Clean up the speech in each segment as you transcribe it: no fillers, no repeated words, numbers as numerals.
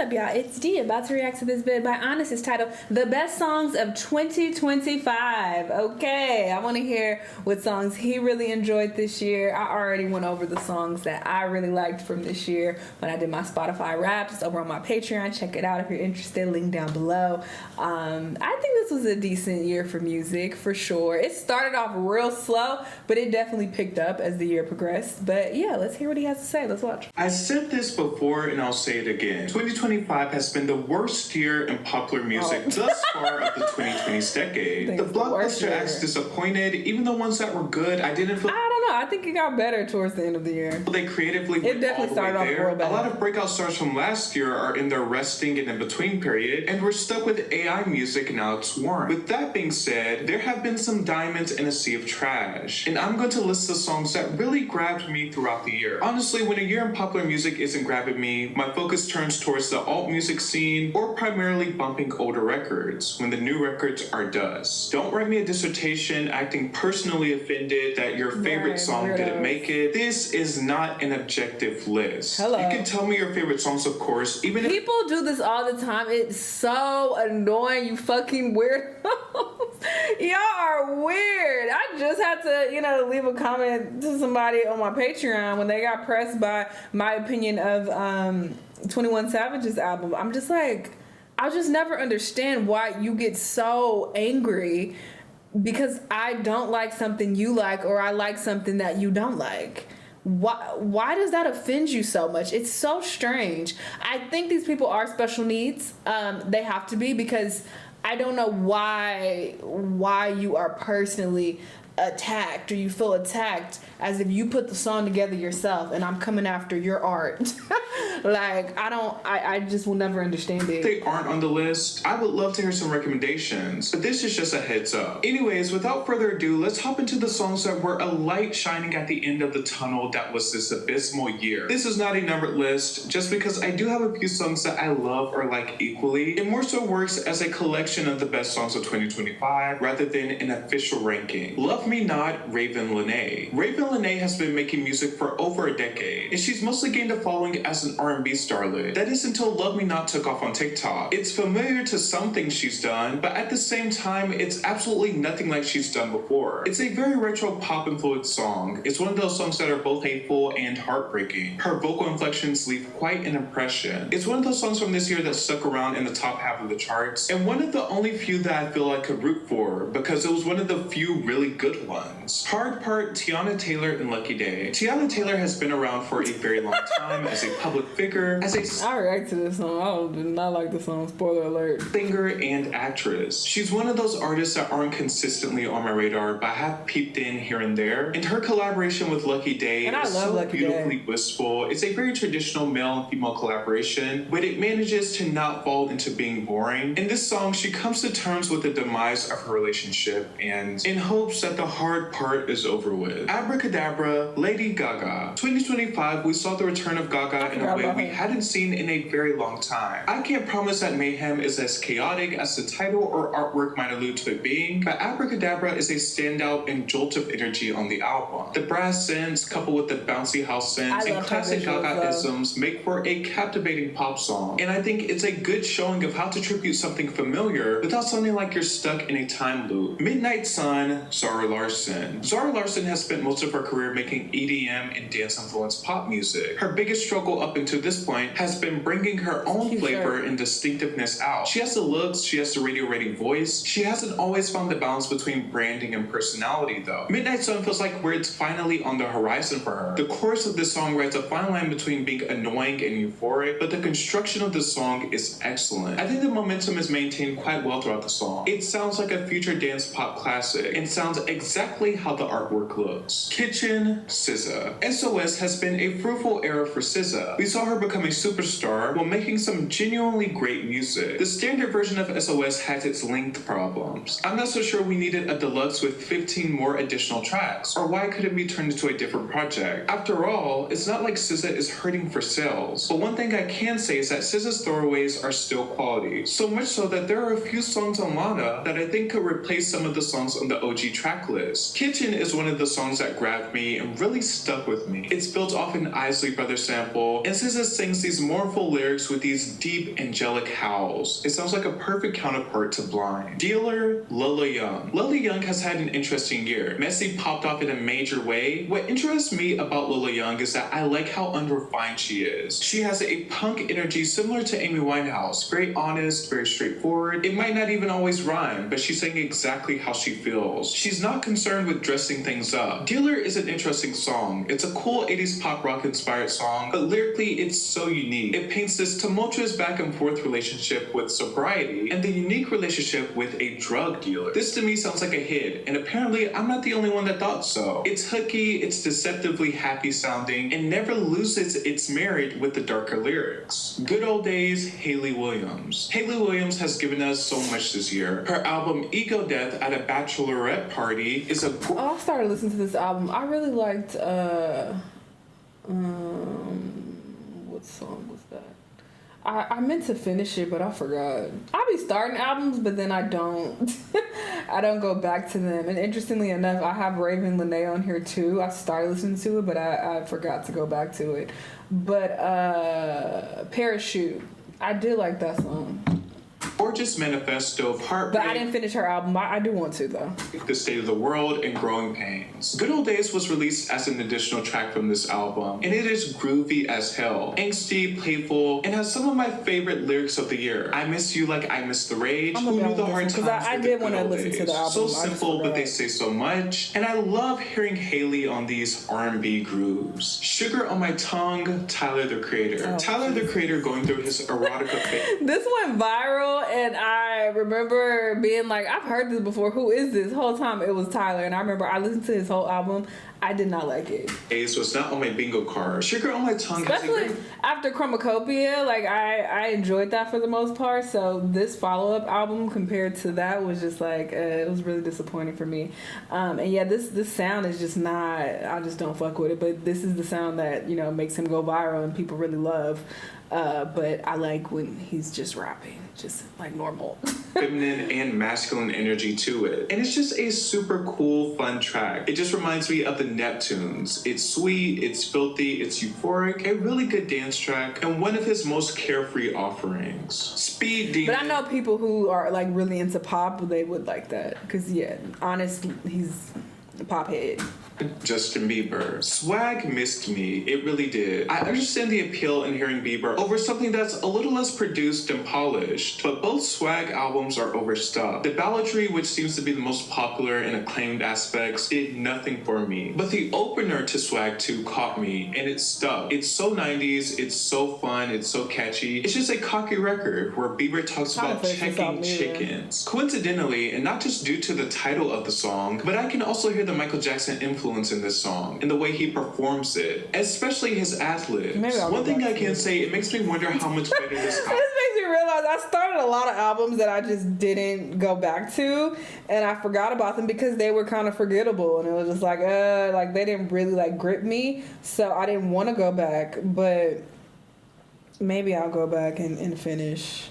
up, y'all? It's D, about to react to this vid by Honest. It's titled The Best Songs of 2025. Okay, I want to hear what songs he really enjoyed this year. I already went over the songs that I really liked from this year when I did my Spotify Wraps. It's over on my Patreon. Check it out if you're interested. Link down below. I think this was a decent year for music, for sure. It started off real slow, but it definitely picked up as the year progressed. But yeah, let's hear what he has to say. Let's watch. I said this before and I'll say it again. 2025 has been the worst year in popular music thus far of the 2020s decade. The blockbuster acts disappointed. Even the ones that were good, I didn't feel... I don't know. I think it got better towards the end of the year. They creatively went definitely all the way started off there. real bad. A lot of breakout stars from last year are in their resting and in-between period, and we're stuck with AI music and now it's warm. With that being said, there have been some diamonds in a sea of trash, and I'm going to list the songs that really grabbed me throughout the year. Honestly, when a year in popular music isn't grabbing me, my focus turns towards the alt music scene or primarily bumping older records when the new records are dust. Don't write me a dissertation acting personally offended that your favorite song didn't make it. This is not an objective list. Hello. You can tell me your favorite songs, of course, even if people do this all the time. It's so annoying, you fucking weirdos. Y'all are weird. I just had to, leave a comment to somebody on my Patreon when they got pressed by my opinion of 21 Savage's album. I'm just like, I'll just never understand why you get so angry because I don't like something you like or I like something that you don't like. Why does that offend you so much? It's so strange. I think these people are special needs. They have to be, because I don't know why you are personally attacked or you feel attacked as if you put the song together yourself and I'm coming after your art. Like, I just will never understand it. they aren't on the list, I would love to hear some recommendations, but this is just a heads up. Anyways, without further ado, let's hop into the songs that were a light shining at the end of the tunnel that was this abysmal year. This is not a numbered list, just because I do have a few songs that I love or like equally. It more so works as a collection of the best songs of 2025 rather than an official ranking. Love Me Not, Raven Lenae. Raven Lenae has been making music for over a decade, and she's mostly gained a following as an R&B starlet. That is until Love Me Not took off on TikTok. It's familiar to some things she's done, but at the same time, it's absolutely nothing like she's done before. It's a very retro pop influenced song. It's one of those songs that are both hateful and heartbreaking. Her vocal inflections leave quite an impression. It's one of those songs from this year that stuck around in the top half of the charts, and one of the only few that I feel I could root for because it was one of the few really good ones. Hard Part, Tiana Taylor and Lucky Day. Tiana Taylor has been around for a very long time as a public figure, as a I react to this song. I did not like the song. Spoiler alert. singer and actress. She's one of those artists that aren't consistently on my radar, but I have peeped in here and there. And her collaboration with Lucky Day And I is love so Lucky beautifully Day. wistful. It's a very traditional male and female collaboration, but it manages to not fall into being boring. In this song, she comes to terms with the demise of her relationship and in hopes that the hard part is over with. Abracadabra, Lady Gaga. 2025, we saw the return of Gaga in a way we hadn't seen in a very long time. I can't promise that Mayhem is as chaotic as the title or artwork might allude to it being, but Abracadabra is a standout and jolt of energy on the album. The brass synths, coupled with the bouncy house synths and classic Gaga-isms, make for a captivating pop song. And I think it's a good showing of how to tribute something familiar without sounding like you're stuck in a time loop. Midnight Sun, Zara Larsson. Zara Larsson has spent most of her career making EDM and dance-influenced pop music. Her biggest struggle up until this point has been bringing her own flavor and distinctiveness out. She has the looks, she has the radio-ready voice. She hasn't always found the balance between branding and personality, though. Midnight Sun feels like where it's finally on the horizon for her. The chorus of this song rides a fine line between being annoying and euphoric, but the construction of the song is excellent. I think the momentum is maintained quite well throughout the song. It sounds like a future dance pop classic and sounds exactly how the artwork looks. Kitchen, SZA. SOS has been a fruitful era for SZA. We saw her become a superstar while making some genuinely great music. The standard version of SOS had its length problems. I'm not so sure we needed a deluxe with 15 more additional tracks, or why couldn't it be turned into a different project? After all, it's not like SZA is hurting for sales. But one thing I can say is that SZA's throwaways are still quality. So much so that there are a few songs on Lana that I think could replace some of the songs on the OG track tracklist. Kitchen is one of the songs that grabbed me and really stuck with me. It's built off an Isley Brothers sample, and SZA sings these mournful lyrics with these deep angelic howls. It sounds like a perfect counterpart to Blind. Dealer, Lola Young. Lola Young has had an interesting year. Messi popped off in a major way. What interests me about Lola Young is that I like how unrefined she is. She has a punk energy similar to Amy Winehouse. Very honest, very straightforward. It might not even always rhyme, but she's saying exactly how she feels. She's not concerned with dressing things up. Dealer is an interesting song. It's a cool 80s pop rock inspired song, but lyrically it's so unique. It paints this tumultuous back and forth relationship with sobriety and the unique relationship with a drug dealer. This to me sounds like a hit, and apparently I'm not the only one that thought so. It's hooky, it's deceptively happy sounding, and never loses its merit with the darker lyrics. Good Old Days, Hayley Williams. Hayley Williams has given us so much this year. Her album Ego Death at a Bachelorette Party is a I started listening to this album. I really liked what song was that? I meant to finish it, but I forgot. I be starting albums, but then I don't. I don't go back to them. And interestingly enough, I have Raven Lene on here too. I started listening to it, but I forgot to go back to it. But Parachute, I did like that song. gorgeous manifesto of heartbreak. But I didn't finish her album. I do want to, though. The State of the World and Growing Pains. Good Old Days was released as an additional track from this album, and it is groovy as hell. Angsty, playful, and has some of my favorite lyrics of the year. I miss you like I miss the rage. Who knew the hard times? I did want to listen to the album. So simple, but they say so much. And I love hearing Hayley on these R&B grooves. Sugar on My Tongue, Tyler the Creator. Tyler the Creator going through his erotica phase. This went viral, and I remember being like, I've heard this before. Who is this? The whole time it was Tyler, and I remember I listened to his whole album. I did not like it. So it's not on my bingo card. Sugar on My Tongue. Especially after Chromacopia, like I enjoyed that for the most part. So this follow-up album compared to that was just like, it was really disappointing for me. And yeah, this sound is just not, I just don't fuck with it. But this is the sound that, you know, makes him go viral and people really love. But I like when he's just rapping, just like normal. Feminine and masculine energy to it. And it's just a super cool, fun track. It just reminds me of the Neptunes. It's sweet, it's filthy, it's euphoric, a really good dance track, and one of his most carefree offerings. Speed Demon. But I know people who are like really into pop, they would like that. Because yeah, honestly, he's a pop head. Justin Bieber. Swag missed me. It really did. I understand the appeal in hearing Bieber over something that's a little less produced and polished, but both Swag albums are overstuffed. The balladry, which seems to be the most popular and acclaimed aspects, did nothing for me. But the opener to Swag 2 caught me, and it stuck. It's so 90s, it's so fun, it's so catchy. It's just a cocky record where Bieber talks about checking chickens. Coincidentally, and not just due to the title of the song, but I can also hear the Michael Jackson influence in this song and the way he performs it, especially his ad-libs. One thing I can say, it makes me wonder how much better this album. This makes me realize I started a lot of albums that I just didn't go back to, and I forgot about them because they were kind of forgettable, and it was just like they didn't really like grip me, so I didn't want to go back. But maybe I'll go back and finish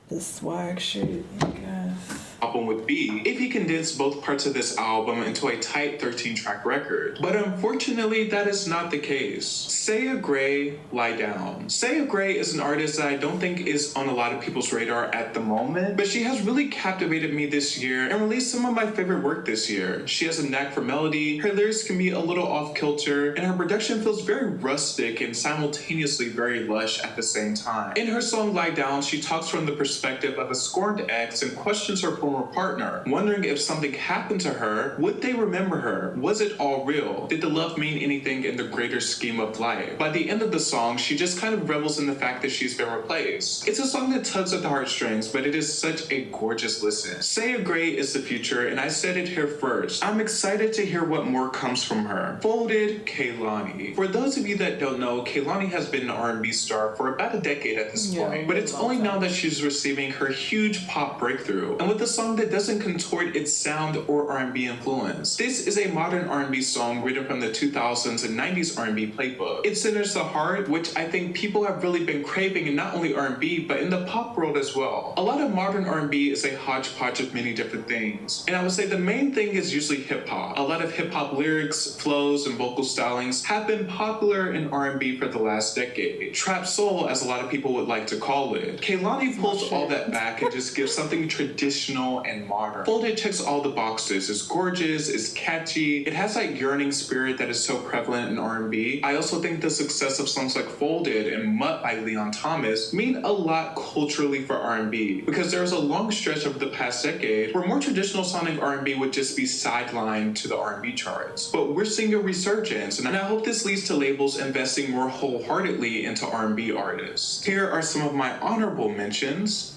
the Swag shit, I guess. Album would be if he condensed both parts of this album into a tight 13-track record. But unfortunately, that is not the case. Saya Gray, Lie Down. Saya Gray is an artist that I don't think is on a lot of people's radar at the moment, but she has really captivated me this year and released some of my favorite work this year. She has a knack for melody, her lyrics can be a little off-kilter, and her production feels very rustic and simultaneously very lush at the same time. In her song Lie Down, she talks from the perspective of a scorned ex and questions her former partner, wondering if something happened to her, would they remember her? Was it all real? Did the love mean anything in the greater scheme of life? By the end of the song, she just kind of revels in the fact that she's been replaced. It's a song that tugs at the heartstrings, but it is such a gorgeous listen. Saya Gray is the future, and I said it here first. I'm excited to hear what more comes from her. Folded, Kehlani. For those of you that don't know, Kehlani has been an R&B star for about a decade at this point, but it's only now that she's receiving her huge pop breakthrough. And with the song that doesn't contort its sound or R&B influence. This is a modern R&B song written from the 2000s and 90s R&B playbook. It centers the heart, which I think people have really been craving in not only R&B, but in the pop world as well. A lot of modern R&B is a hodgepodge of many different things, and I would say the main thing is usually hip-hop. A lot of hip-hop lyrics, flows, and vocal stylings have been popular in R&B for the last decade. Trap soul, as a lot of people would like to call it. Kehlani pulls all that back and just gives something traditional and modern. Folded checks all the boxes. It's gorgeous, it's catchy, it has that yearning spirit that is so prevalent in R&B. I also think the success of songs like Folded and Mutt by Leon Thomas mean a lot culturally for R&B, because there was a long stretch over the past decade where more traditional sounding R&B would just be sidelined to the R&B charts. But we're seeing a resurgence, and I hope this leads to labels investing more wholeheartedly into R&B artists. Here are some of my honorable mentions.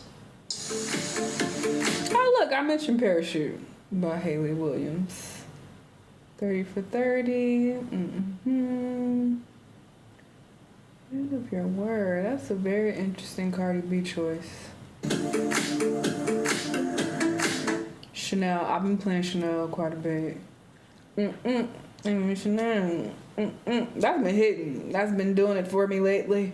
Oh look, I mentioned Parachute by Haley Williams. 30 for 30. End of your word. That's a very interesting Cardi B choice. Shanell. I've been playing Shanell quite a bit. Shanell. That's been hitting. That's been doing it for me lately.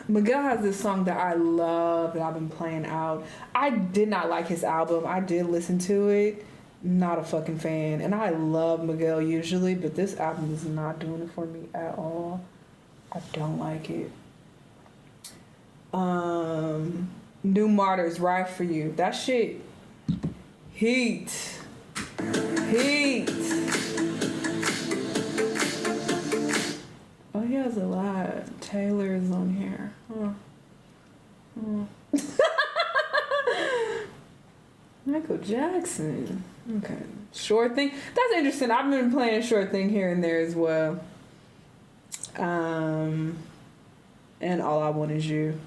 Miguel has this song that I love that I've been playing out. I did not like his album. I did listen to it. Not a fucking fan. And I love Miguel usually, but this album is not doing it for me at all. I don't like it. New Martyrs, Ride For You. That shit. Heat. Oh, he has a lot. Taylor's on here. Michael Jackson. Okay. Short Thing. That's interesting. I've been playing Short Thing here and there as well. And All I Want Is You.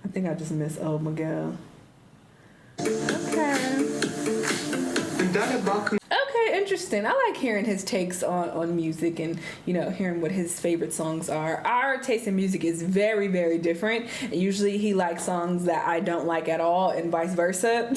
I think I just miss old Miguel. Okay, interesting. I like hearing his takes on music and, you know, hearing what his favorite songs are. Our taste in music is very, very different. And usually he likes songs that I don't like at all and vice versa.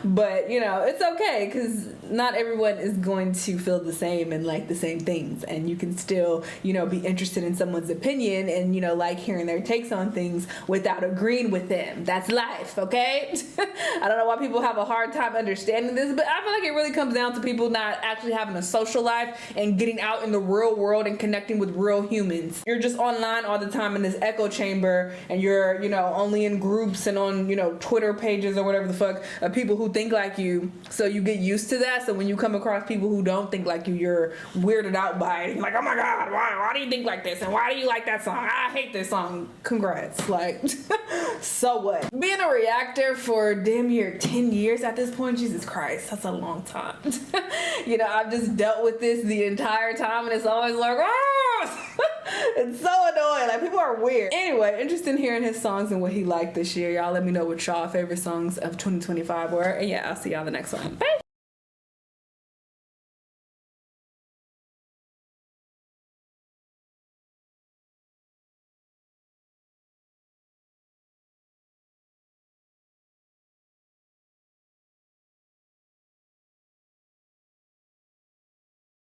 But, you know, it's okay because not everyone is going to feel the same and like the same things. And you can still, you know, be interested in someone's opinion and, you know, like hearing their takes on things without agreeing with them. That's life, okay? I don't know why people have a hard time understanding this, but I feel like it really comes down to people not actually having a social life and getting out in the real world and connecting with real humans. You're just online all the time in this echo chamber and you're, you know, only in groups and on, you know, Twitter pages or whatever the fuck of people who think like you. So you get used to that. So when you come across people who don't think like you, you're weirded out by it. You're like, oh my God, why do you think like this? And why do you like that song? I hate this song. Congrats. Like, so what? Being a reactor for damn near 10 years at this point, Jesus Christ, that's a long time. You know, I've just dealt with this the entire time and it's always like, oh! It's so annoying. Like, people are weird. Anyway, interested in hearing his songs and what he liked this year. Y'all let me know what y'all favorite songs of 2025 were. And yeah, I'll see y'all the next one. Bye!